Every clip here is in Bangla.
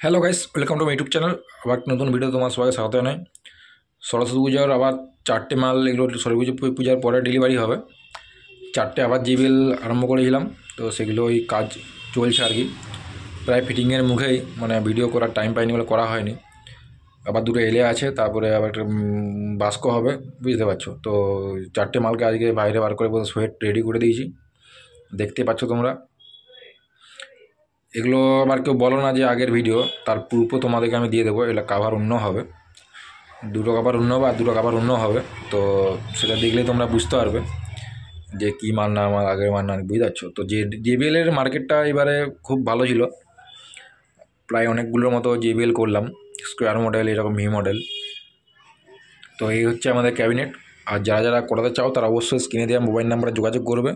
Hello guys, welcome to my YouTube channel. আবার একটা নতুন ভিডিও তোমার সবাইকে স্বাগত জানাই। সরস্বতী পুজোর আবার 4টে মাল, এগুলো সরস্বতী পূজার পরে ডেলিভারি হবে। 4টে আবার জিবিএল আরম্ভ করেছিলাম, তো সেগুলো ওই কাজ চলছে আর কি। প্রায় ফিটিংয়ের মুখেই, মানে ভিডিও করার টাইম পাইনি বলে করা হয়নি। আবার দুটো এলে আছে, তারপরে আবার একটা বাস্ক হবে, বুঝতে পারছো। তো 4টে মালকে আজকে বাইরে বার করে সোয়েট রেডি করে দিয়েছি, দেখতে পাচ্ছ তোমরা। এগুলো আবার কেউ বলো না যে আগের ভিডিও, তার প্রুফও তোমাদেরকে আমি দিয়ে দেবো। এগুলো কাভার অন্য হবে, দুটো কাভার অন্য হবে আর দুটো কাভার অন্য হবে। তো সেটা দেখলেই তোমরা বুঝতে পারবে যে কী মাল না আমার আগের মাল না, বুঝতে পারছো। তো জেবিএলের মার্কেটটা এবারে খুব ভালো ছিল। প্রায় অনেকগুলোর মতো জেবিএল করলাম, স্কোয়ার মডেল, এরকম ভি মডেল। তো এই হচ্ছে আমাদের ক্যাবিনেট। আর যারা যারা করাতে চাও তারা অবশ্যই স্ক্রিনে দেওয়া মোবাইল নাম্বারে যোগাযোগ করবে।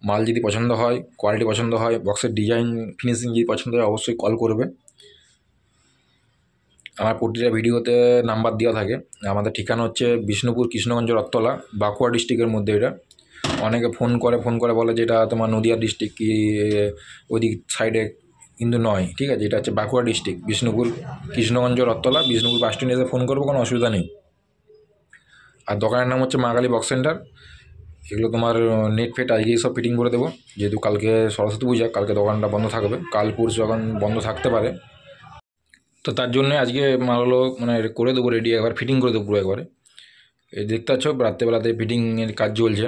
মাল যদি পছন্দ হয়, কোয়ালিটি পছন্দ হয়, বক্সের ডিজাইন ফিনিশিং যদি পছন্দ হয়, অবশ্যই কল করবে। আমার প্রতিটা ভিডিওতে নাম্বার দেওয়া থাকে। আমাদের ঠিকানা হচ্ছে বিষ্ণুপুর কৃষ্ণগঞ্জ রথতলা, বাঁকুড়া ডিস্ট্রিক্টের মধ্যে। এটা অনেকে ফোন করে বলে যে এটা তোমার নদিয়া ডিস্ট্রিক্ট কি ওইদিক সাইডে, কিন্তু নয়, ঠিক আছে। এটা হচ্ছে বাঁকুড়া ডিস্ট্রিক্ট, বিষ্ণুপুর কৃষ্ণগঞ্জ রথতলা, বিষ্ণুপুর বাস স্ট্যান্ডে এসে ফোন করবো, কোনো অসুবিধা নেই। আর দোকানের নাম হচ্ছে মা কালী বক্স সেন্টার। এগুলো তোমার নেট ফেট আজকেই সব ফিটিং করে দেবো, যেহেতু কালকে সরস্বতী পূজা, কালকে দোকানটা বন্ধ থাকবে, কাল পরশু যখন বন্ধ থাকতে পারে। তো তার জন্য আজকে মালগুলো মানে করে দেবো রেডি, একবার ফিটিং করে দেবো পুরো একবারে। এই দেখতে পাচ্ছ রাত্রেবেলাতে ফিটিংয়ের কাজ চলছে।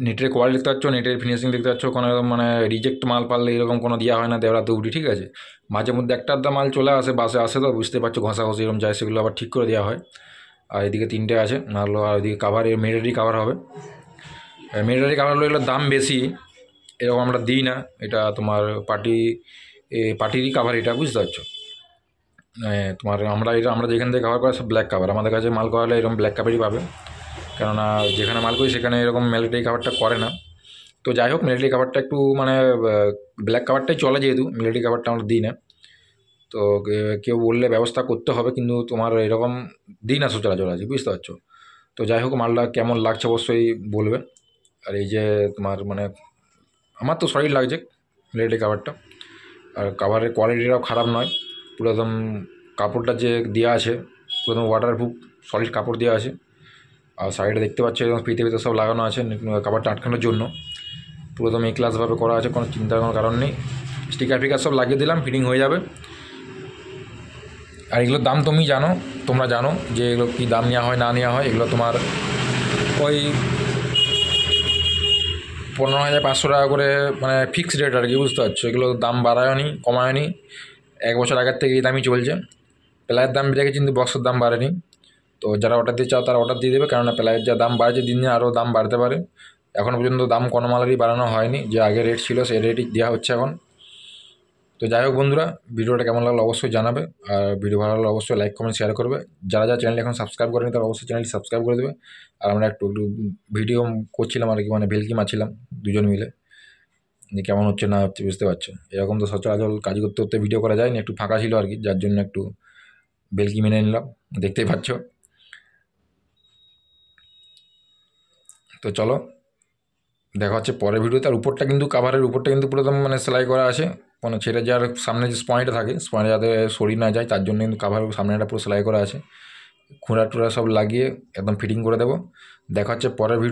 নেটের কোয়ালিটি দেখতে পাচ্ছ, নেটের ফিনিশিং দেখতে পাচ্ছ। কোনো মানে রিজেক্ট মাল পারলে এরকম কোনো দেওয়া হয় না, দেওয়া দৌড়ি, ঠিক আছে। মাঝে মধ্যে একটা আধটা মাল চলে আসে, বাসে আসে, তো বুঝতে পারছো ঘষাঘষি এরকম যায়, সেগুলো আবার ঠিক করে দেওয়া হয়। আর এদিকে 3টে আছে মালগুলো, আর এদিকে কাভার, মিলিটারি কাভার হবে। মিলিটারি কাভারগুলো এগুলোর দাম বেশি, এরকম আমরা দিই না। এটা তোমার পার্টিরই কাভার, এটা বুঝতে পারছো। তোমার আমরা যেখান থেকে কাভার করা সব ব্ল্যাক কাভার, আমাদের কাছে মাল করালে এরকম ব্ল্যাক কাভারই পাবে। কেননা যেখানে মাল করি সেখানে এরকম মিলিটারি কাভারটা করে না। তো যাই হোক, মিলিটারি কাভারটা একটু মানে ব্ল্যাক কাভারটাই চলে, যেহেতু মিলিটারি কাভারটা আমরা দিই না। তো কেউ বললে ব্যবস্থা করতে হবে, কিন্তু তোমার এরকম দিই না সচরাচর আছে, বুঝতে পারছো। তো যাই হোক, মালটা কেমন লাগছে অবশ্যই বলবে। আর এই যে তোমার মানে আমার তো সলিড লাগছে মিলিটারি কাভারটা, আর কাভারের কোয়ালিটিটাও খারাপ নয়। পুরো একদম কাপড়টা যে দেওয়া আছে, পুরো একদম ওয়াটারপ্রুফ সলিড কাপড় দেওয়া আছে। আর সাইডে দেখতে পাচ্ছি একদম ফিতে ফিতে সব লাগানো আছে কাভারটা আটকানোর জন্য। পুরো একদম এই ক্লাসভাবে করা আছে, কোনো চিন্তার কোনো কারণ নেই। স্টিকার ফিকার সব লাগিয়ে দিলাম, ফিটিং হয়ে যাবে। আর এগুলোর দাম তোমরা জানো যে এগুলো কী দাম নেওয়া হয় না নেওয়া হয়। এগুলো তোমার ওই 15,500 টাকা করে, মানে ফিক্সড রেট আর কি, বুঝতে পারছো। এগুলো দাম বাড়ায়নি কমায়নি, 1 বছর আগের থেকে এই দামই চলছে। প্লাইয়ের দাম বেড়ে গেছে, কিন্তু বক্সের দাম বাড়েনি। তো যারা অর্ডার দিতে চাও তারা অর্ডার দিয়ে দেবে, কেননা প্লাইয়ের যা দাম বাড়ছে দিন দিন আরও দাম বাড়তে পারে। এখনও পর্যন্ত দাম কোনো মালেরই বাড়ানো হয়নি, যে আগে রেট ছিল সেই রেটই দেওয়া হচ্ছে এখন। তো যাই হোক বন্ধুরা, ভিডিওটা কেমন লাগলো অবশ্যই জানাবে। আর ভিডিও ভালো লাগলে অবশ্যই লাইক কমেন্ট শেয়ার করবে। যারা যারা চ্যানেল এখন সাবস্ক্রাইব করেনি তারা অবশ্যই চ্যানেলটি সাবস্ক্রাইব করে দেবে। আর আমরা একটু ভিডিও করছিলাম আর কি, মানে ভেলকি মারছিলাম দুজন মিলে, যে কেমন হচ্ছে না হচ্ছে, বুঝতে পারছো। এরকম তো সচরাচর কাজ করতে করতে ভিডিও করা যায়নি, একটু ফাঁকা ছিল আর কি, যার জন্য একটু ভেলকি মেনে নিলাম, দেখতেই পাচ্ছ। তো চলো দেখা হচ্ছে পরের ভিডিওতে। আর উপরটা কিন্তু কাভারের উপরটা কিন্তু পুরো একদম মানে সেলাই করা আছে, কোনো ছেড়ে যাওয়ার সামনে যে স্পয়েন্টটা থাকে, স্পয়েন্টে যাতে সরি না যায়, তার জন্য কিন্তু কাভার সামনেটা পুরো সেলাই করা আছে। খুঁড়া টুড়া সব লাগিয়ে একদম ফিটিং করে দেবো। দেখা হচ্ছে পরের ভিডিও।